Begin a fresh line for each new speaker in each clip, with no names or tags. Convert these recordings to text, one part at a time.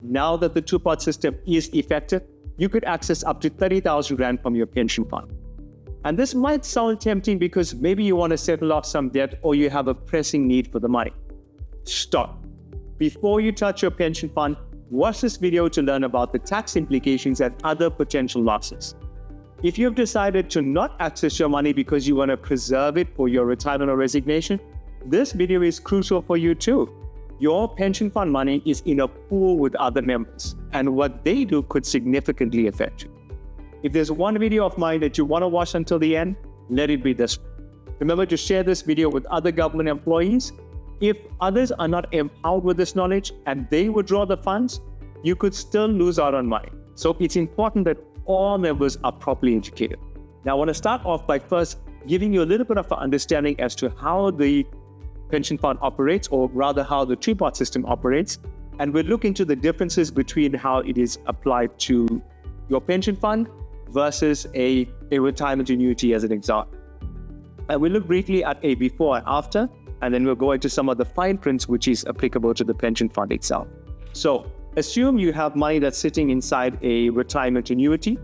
now that the two-part system is effective, you could access up to 30,000 Rand from your pension fund. And this might sound tempting because maybe you want to settle off some debt or you have a pressing need for the money. Stop. Before you touch your pension fund, watch this video to learn about the tax implications and other potential losses. If you've decided to not access your money because you want to preserve it for your retirement or resignation, this video is crucial for you too. Your pension fund money is in a pool with other members, and what they do could significantly affect you. If there's one video of mine that you want to watch until the end, let it be this one. Remember to share this video with other government employees. If others are not empowered with this knowledge and they withdraw the funds, you could still lose out on money. So it's important that all members are properly educated. Now, I want to start off by first giving you a little bit of an understanding as to how the pension fund operates, or rather how the two-part system operates. And we'll look into the differences between how it is applied to your pension fund versus a retirement annuity as an example. And we'll look briefly at a before and after, and then we'll go into some of the fine prints which is applicable to the pension fund itself. So assume you have money that's sitting inside a retirement annuity.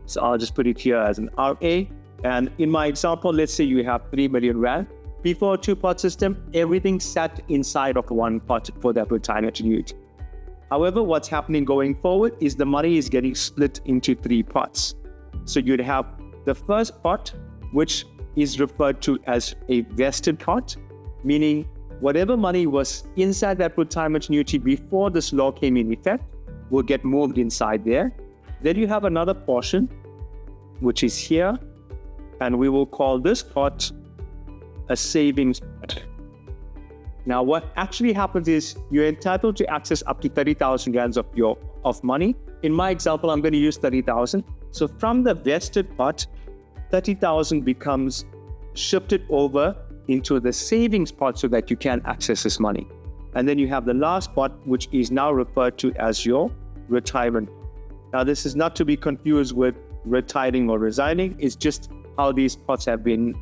So I'll just put it here as an RA. And in my example, let's say you have 3 million Rand. Before a two-part system, everything sat inside of one pot for that retirement annuity. However, what's happening going forward is the money is getting split into 3 pots. So you'd have the first pot, which is referred to as a vested pot, meaning whatever money was inside that retirement annuity before this law came in effect will get moved inside there. Then you have another portion, which is here, and we will call this pot a savings pot. Now, what actually happens is you're entitled to access up to 30,000 Rands of money. In my example, I'm going to use 30,000. So from the vested pot, 30,000 becomes shifted over into the savings pot so that you can access this money. And then you have the last pot, which is now referred to as your retirement. Now, this is not to be confused with retiring or resigning. It's just how these pots have been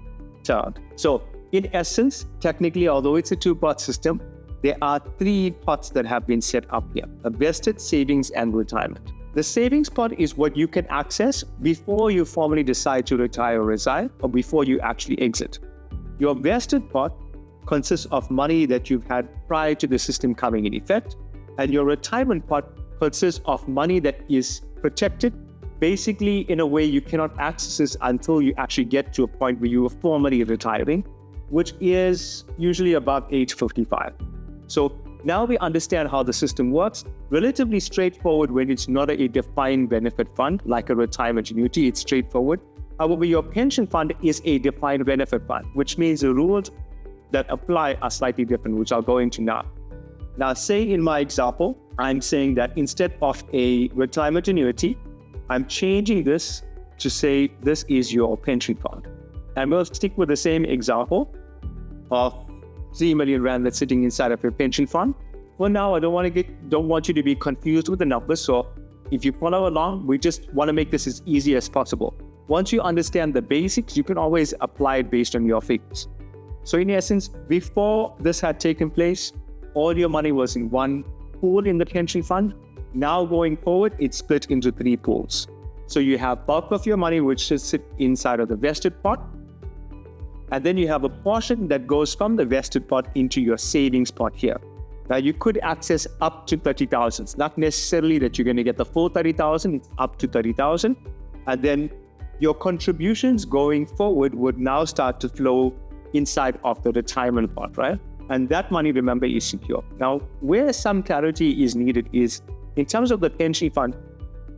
termed. So in essence, technically, although it's a two-part system, there are 3 pots that have been set up here: a vested, savings, and retirement. The savings pot is what you can access before you formally decide to retire or resign, or before you actually exit. Your vested pot consists of money that you've had prior to the system coming in effect, and your retirement pot consists of money that is protected. Basically, in a way, you cannot access this until you actually get to a point where you are formally retiring, which is usually about age 55. So now we understand how the system works. Relatively straightforward when it's not a defined benefit fund like a retirement annuity. It's straightforward. However, your pension fund is a defined benefit fund, which means the rules that apply are slightly different, which I'll go into now. Now, say in my example, I'm saying that instead of a retirement annuity, I'm changing this to say this is your pension fund. And we'll stick with the same example of 3 million Rand that's sitting inside of your pension fund. For now, I don't want you to be confused with the numbers. So if you follow along, we just want to make this as easy as possible. Once you understand the basics, you can always apply it based on your figures. So in essence, before this had taken place, all your money was in one pool in the pension fund. Now going forward, it's split into 3 pools. So you have bulk of your money, which should sit inside of the vested pot. And then you have a portion that goes from the vested pot into your savings pot here. Now you could access up to 30,000. It's not necessarily that you're going to get the full 30,000, it's up to 30,000. And then your contributions going forward would now start to flow inside of the retirement pot, right? And that money, remember, is secure. Now, where some clarity is needed is in terms of the pension fund,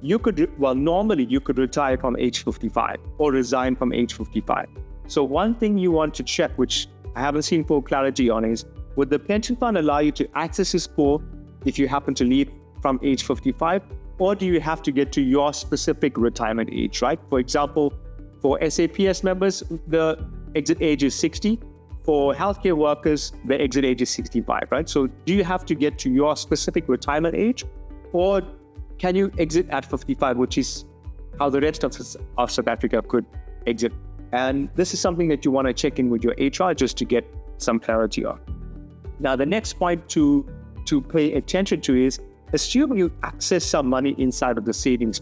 normally you could retire from age 55 or resign from age 55. So one thing you want to check, which I haven't seen full clarity on, is would the pension fund allow you to access this pool if you happen to leave from age 55, or do you have to get to your specific retirement age, right? For example, for SAPS members, the exit age is 60. For healthcare workers, the exit age is 65, right? So do you have to get to your specific retirement age, or can you exit at 55, which is how the rest of South Africa could exit? And this is something that you want to check in with your HR just to get some clarity on. Now, the next point to pay attention to is assume you access some money inside of the savings.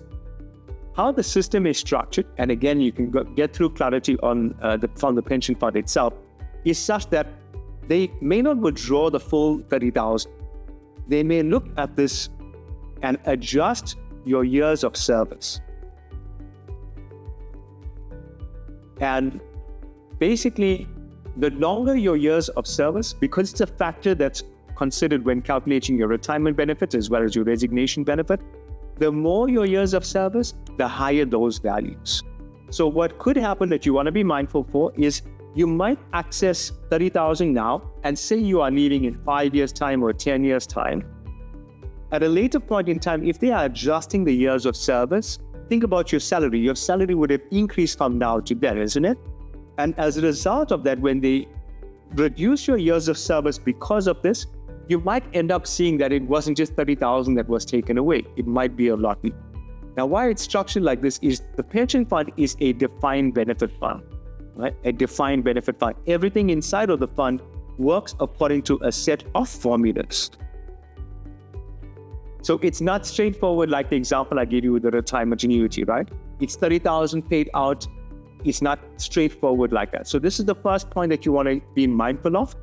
How the system is structured, and again, you can get through clarity on from the pension fund itself, is such that they may not withdraw the full 30,000. They may look at this and adjust your years of service. And basically, the longer your years of service, because it's a factor that's considered when calculating your retirement benefits as well as your resignation benefit, the more your years of service, the higher those values. So what could happen that you want to be mindful for is you might access 30,000 now and say you are leaving in 5 years' time or 10 years' time. At a later point in time, if they are adjusting the years of service, think about your salary. Your salary would have increased from now to then, isn't it? And as a result of that, when they reduce your years of service because of this, you might end up seeing that it wasn't just 30,000 that was taken away. It might be a lot more. Now, why it's structured like this is the pension fund is a defined benefit fund, right? A defined benefit fund. Everything inside of the fund works according to a set of formulas. So it's not straightforward like the example I gave you with the retirement annuity, right? It's 30,000 paid out. It's not straightforward like that. So this is the first point that you want to be mindful of,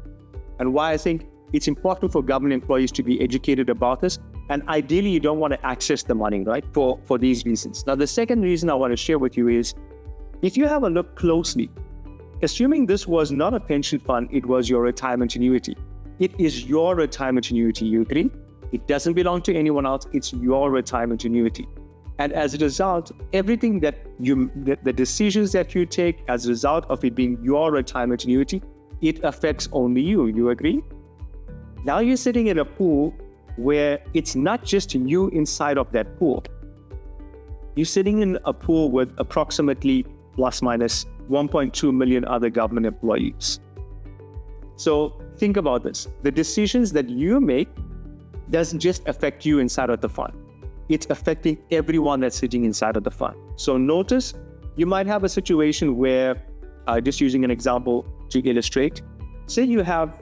and why I think it's important for government employees to be educated about this. And ideally, you don't want to access the money, right, for these reasons. Now, the second reason I want to share with you is, if you have a look closely, assuming this was not a pension fund, it was your retirement annuity. It is your retirement annuity, you agree? It doesn't belong to anyone else. It's your retirement annuity. And as a result, everything the decisions that you take as a result of it being your retirement annuity, it affects only you. You agree? Now you're sitting in a pool where it's not just you inside of that pool. You're sitting in a pool with approximately plus minus 1.2 million other government employees. So think about this. The decisions that you make doesn't just affect you inside of the fund. It's affecting everyone that's sitting inside of the fund. So notice, you might have a situation where, just using an example to illustrate, say you have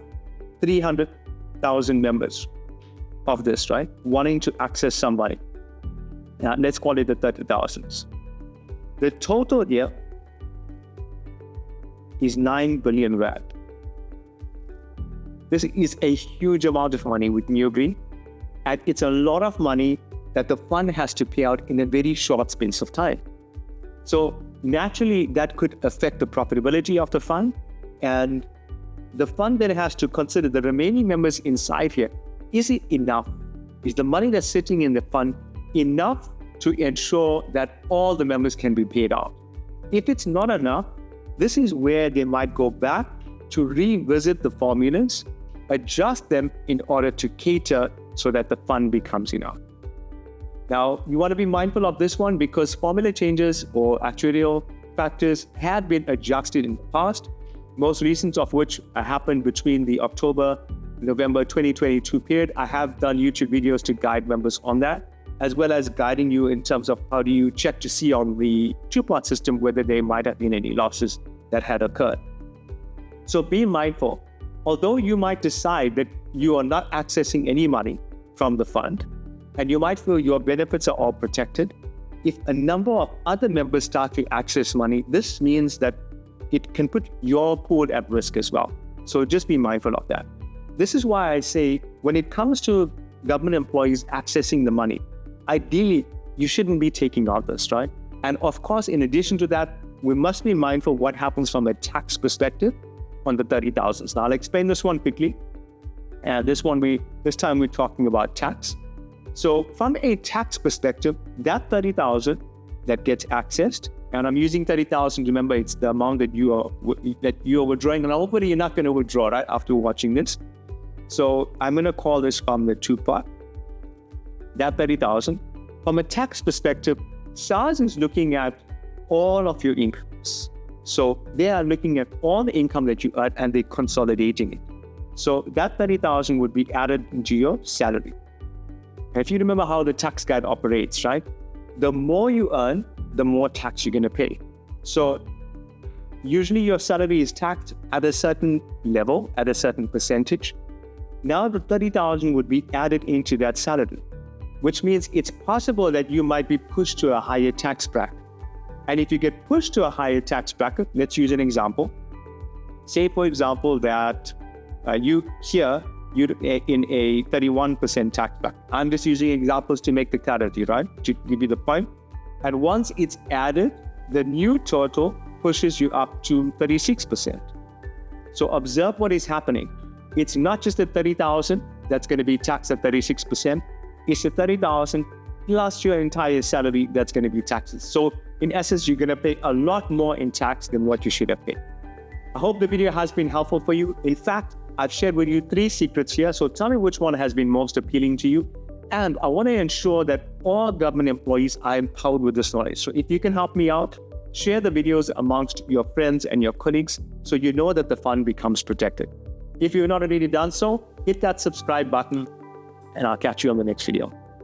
300,000 members of this, right? Wanting to access some money. Now, let's call it the 30,000s. The total here is 9 billion rand. This is a huge amount of money, wouldn't you agree? And it's a lot of money that the fund has to pay out in a very short space of time. So naturally, that could affect the profitability of the fund. And the fund then has to consider the remaining members inside here. Is it enough? Is the money that's sitting in the fund enough to ensure that all the members can be paid out? If it's not enough, this is where they might go back to revisit the formulas, adjust them in order to cater so that the fund becomes enough. Now, you want to be mindful of this one because formula changes or actuarial factors had been adjusted in the past, most recent of which happened between the October-November 2022 period. I have done YouTube videos to guide members on that, as well as guiding you in terms of how do you check to see on the two-part system whether there might have been any losses that had occurred. So be mindful. Although you might decide that you are not accessing any money from the fund, and you might feel your benefits are all protected, if a number of other members start to access money, this means that it can put your pool at risk as well. So just be mindful of that. This is why I say when it comes to government employees accessing the money, ideally, you shouldn't be taking out this, right? And of course, in addition to that, we must be mindful what happens from a tax perspective on the 30,000s. Now, I'll explain this one quickly. And this time we're talking about tax. So from a tax perspective, that 30,000 that gets accessed, and I'm using 30,000, remember it's the amount that you are withdrawing, and hopefully you're not going to withdraw right after watching this. So I'm going to call this from the two-part, that 30,000. From a tax perspective, SARS is looking at all of your incomes. So they are looking at all the income that you earn and they're consolidating it. So that 30,000 would be added into your salary. And if you remember how the tax guide operates, right? The more you earn, the more tax you're going to pay. So usually your salary is taxed at a certain level, at a certain percentage. Now the 30,000 would be added into that salary. which means it's possible that you might be pushed to a higher tax bracket. And if you get pushed to a higher tax bracket, let's use an example. Say, for example, that you're in a 31% tax bracket. I'm just using examples to make the clarity, right? To give you the point. And once it's added, the new total pushes you up to 36%. So observe what is happening. It's not just the 30,000 that's going to be taxed at 36%. It's the 30,000 plus your entire salary that's going to be taxed. So in essence, you're going to pay a lot more in tax than what you should have paid. I hope the video has been helpful for you. In fact, I've shared with you 3 secrets here. So tell me which one has been most appealing to you. And I want to ensure that all government employees are empowered with this knowledge. So if you can help me out, share the videos amongst your friends and your colleagues so you know that the fund becomes protected. If you've not already done so, hit that subscribe button and I'll catch you on the next video.